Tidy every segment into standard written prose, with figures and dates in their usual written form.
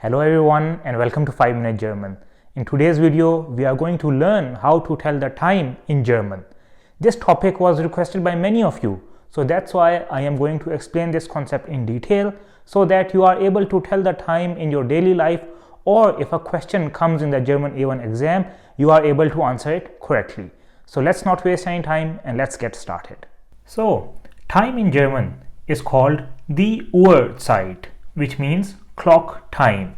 Hello everyone and welcome to 5 Minute German. In today's video, we are going to learn how to tell the time in German. This topic was requested by many of you, so that's why I am going to explain this concept in detail so that you are able to tell the time in your daily life, or if a question comes in the German A1 exam, you are able to answer it correctly. So let's not waste any time and let's get started. So, time in German is called die Uhrzeit, which means clock time.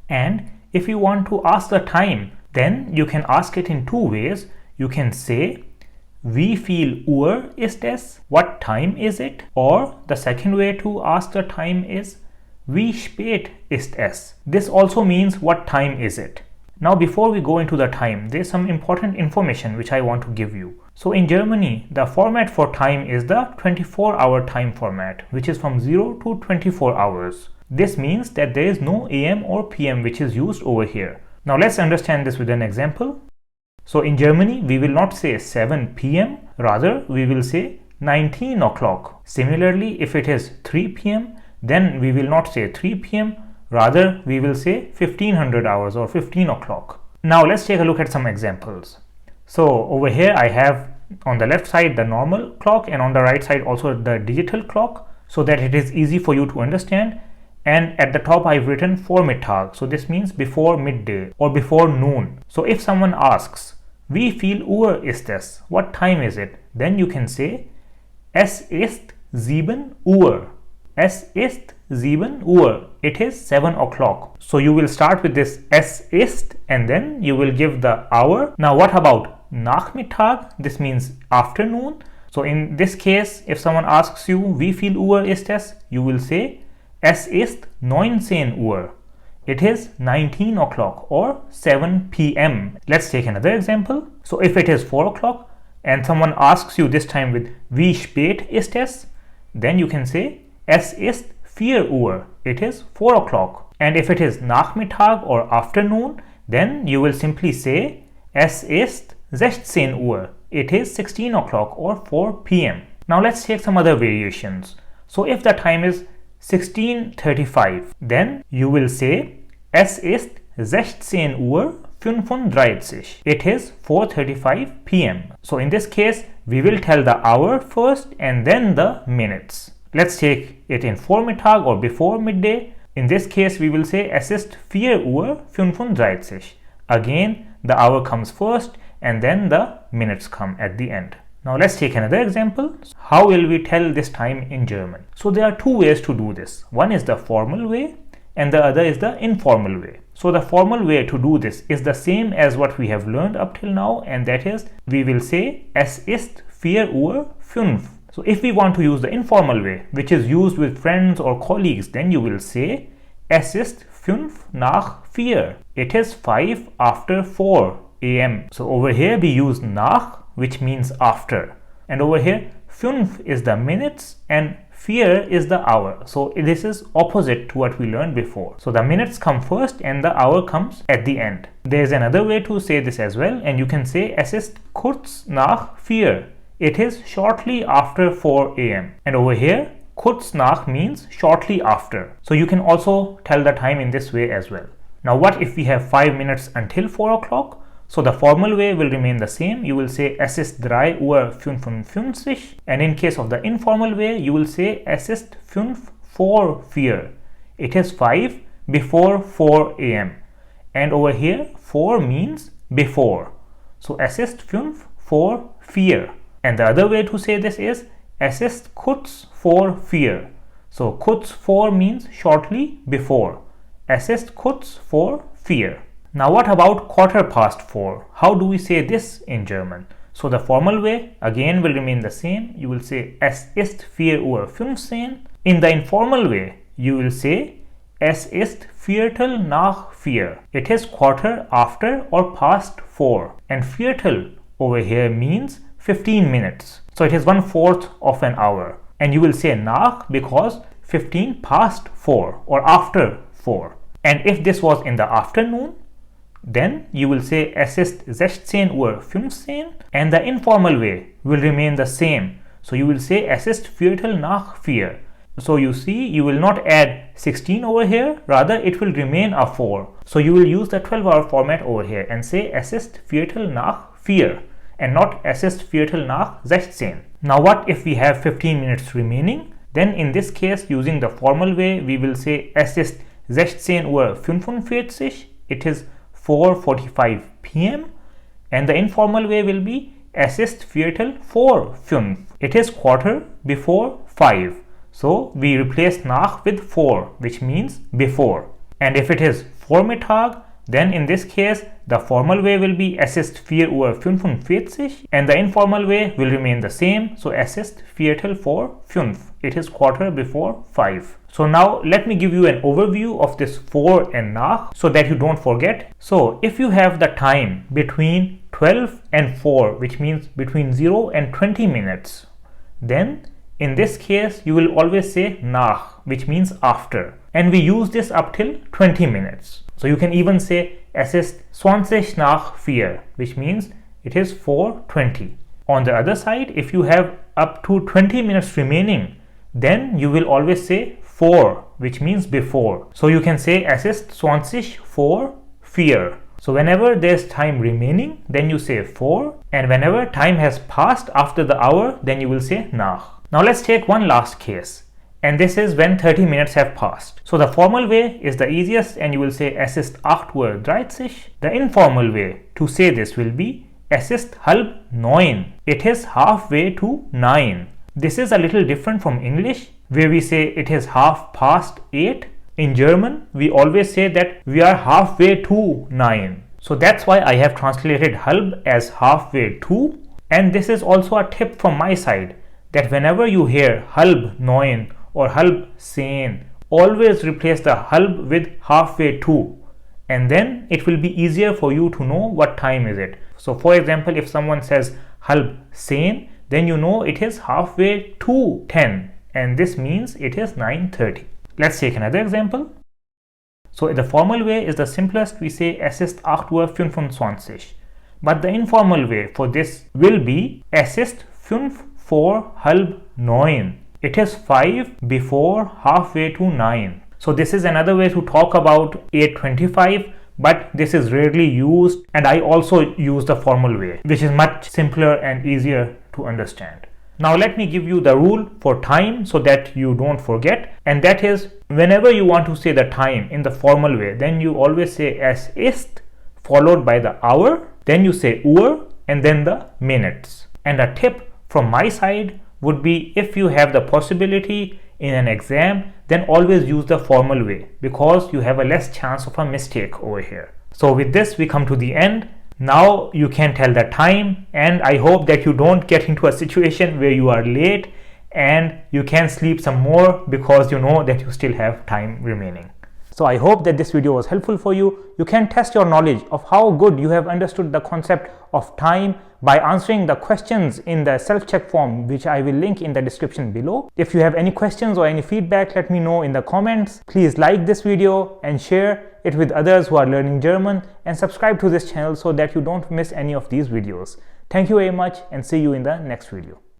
And if you want to ask the time, then you can ask it in two ways. You can say wie viel Uhr ist es? What time is it? Or the second way to ask the time is wie spät ist es? This also means what time is it? Now before we go into the time, there is some important information which I want to give you. So in Germany, the format for time is the 24-hour time format, which is from 0 to 24 hours. This means that there is no AM or PM which is used over here. Now let's understand this with an example. So in Germany, we will not say 7 PM, rather we will say 19 o'clock. Similarly, if it is 3 PM, then we will not say 3 PM, rather we will say 1500 hours or 15 o'clock. Now let's take a look at some examples. So over here I have on the left side the normal clock and on the right side also the digital clock, so that it is easy for you to understand. And at the top I've written Vormittag, so this means before midday or before noon. So if someone asks wie viel Uhr ist es? What time is it? Then you can say es ist 7 Uhr. Es ist 7 Uhr. It is 7 o'clock. So you will start with this es ist and then you will give the hour. Now what about Nachmittag? This means afternoon. So in this case, if someone asks you wie viel Uhr ist es? You will say es ist 19 Uhr. It is 19 o'clock or 7 p.m. Let's take another example. So if it is 4 o'clock and someone asks you this time with wie spät ist es? Then you can say es ist 4 Uhr. It is 4 o'clock. And if it is Nachmittag or afternoon, then you will simply say es ist 16 Uhr. It is 16 o'clock or 4 p.m. Now let's take some other variations. So if the time is 16:35, then you will say es ist 16 Uhr 35. It is 4:35 p.m. So in this case, we will tell the hour first and then the minutes. Let's take it in Vormittag or before midday. In this case, we will say es ist 4 Uhr 35. Again, the hour comes first and then the minutes come at the end. Now let's take another example. How will we tell this time in German? So there are two ways to do this. One is the formal way and the other is the informal way. So the formal way to do this is the same as what we have learned up till now, and that is we will say es ist 4 Uhr 5. So if we want to use the informal way, which is used with friends or colleagues, then you will say es ist 5 nach 4. It is 5 after 4 a.m. So over here we use nach, which means after, and over here 5 is the minutes and 4 is the hour. So this is opposite to what we learned before. So the minutes come first and the hour comes at the end. There is another way to say this as well, and you can say es ist kurz nach 4. It is shortly after 4 a.m. And over here kurz nach means shortly after. So you can also tell the time in this way as well. Now what if we have 5 minutes until 4 o'clock? So the formal way will remain the same. You will say es ist 3 Uhr 55, and in case of the informal way, you will say es ist 5 vor 4. It is 5 before 4 a.m. And over here, 4 means before. So es ist 5 vor 4. And the other way to say this is es ist kurz vor 4. So kurz vor means shortly before. Es ist kurz vor 4. Now what about quarter past 4? How do we say this in German? So the formal way again will remain the same. You will say es ist 4 Uhr 15. In the informal way, you will say es ist Viertel nach 4. It is quarter after or past 4. And Viertel over here means 15 minutes. So it is 1/4 of an hour. And you will say nach because 15 past 4 or after 4. And if this was in the afternoon, then you will say es ist 16 Uhr 15, and the informal way will remain the same. So you will say es ist Viertel nach 4. So you see, you will not add 16 over here, rather it will remain a 4. So you will use the 12-hour format over here and say es ist Viertel nach 4 and not es ist Viertel nach 16. Now what if we have 15 minutes remaining? Then in this case, using the formal way, we will say es ist 16:45, it is 4:45 p.m. and the informal way will be es ist Viertel vor 5, it is quarter before 5. So we replace nach with 4, which means before. And if it is Vormittag, then in this case the formal way will be es ist 4:45 and the informal way will remain the same. So es ist Viertel vor 5, it is quarter before 5. So now let me give you an overview of this vor and nach so that you don't forget. So if you have the time between 12 and 4, which means between 0 and 20 minutes, then in this case you will always say nach, which means after, and we use this up till 20 minutes. So you can even say es ist 20 nach 4, which means it is 4:20. On the other side, if you have up to 20 minutes remaining, then you will always say vor, which means before. So you can say es ist 20 vor 4. So whenever there's time remaining, then you say vor, and whenever time has passed after the hour, then you will say nach. Now let's take one last case, and this is when 30 minutes have passed. So the formal way is the easiest, and you will say es ist 8:30. The informal way to say this will be es ist 8:30. It is halfway to 9. This is a little different from English, where we say it is 8:30. In German, we always say that we are halfway to 9. So that's why I have translated halb as halfway to. And this is also a tip from my side, that whenever you hear halb 9 or halb 10, always replace the halb with halfway to, and then it will be easier for you to know what time is it. So for example, if someone says halb 10, then you know it is halfway to 10, and this means it is 9:30. Let's take another example. So the formal way is the simplest. We say es ist 8:25. But the informal way for this will be es ist 5 vor halb 9. It is 5 before halfway to 9. So this is another way to talk about 8:25, but this is rarely used, and I also use the formal way, which is much simpler and easier to understand. Now let me give you the rule for time so that you don't forget, and that is whenever you want to say the time in the formal way, then you always say es ist followed by the hour, then you say Uhr, and then the minutes. And a tip from my side would be, if you have the possibility in an exam, then always use the formal way, because you have a less chance of a mistake over here. So with this we come to the end. Now you can tell the time, and I hope that you don't get into a situation where you are late and you can sleep some more because you know that you still have time remaining. So I hope that this video was helpful for you. You can test your knowledge of how good you have understood the concept of time by answering the questions in the self-check form, which I will link in the description below. If you have any questions or any feedback, let me know in the comments. Please like this video and share it with others who are learning German, and subscribe to this channel so that you don't miss any of these videos. Thank you very much, and see you in the next video.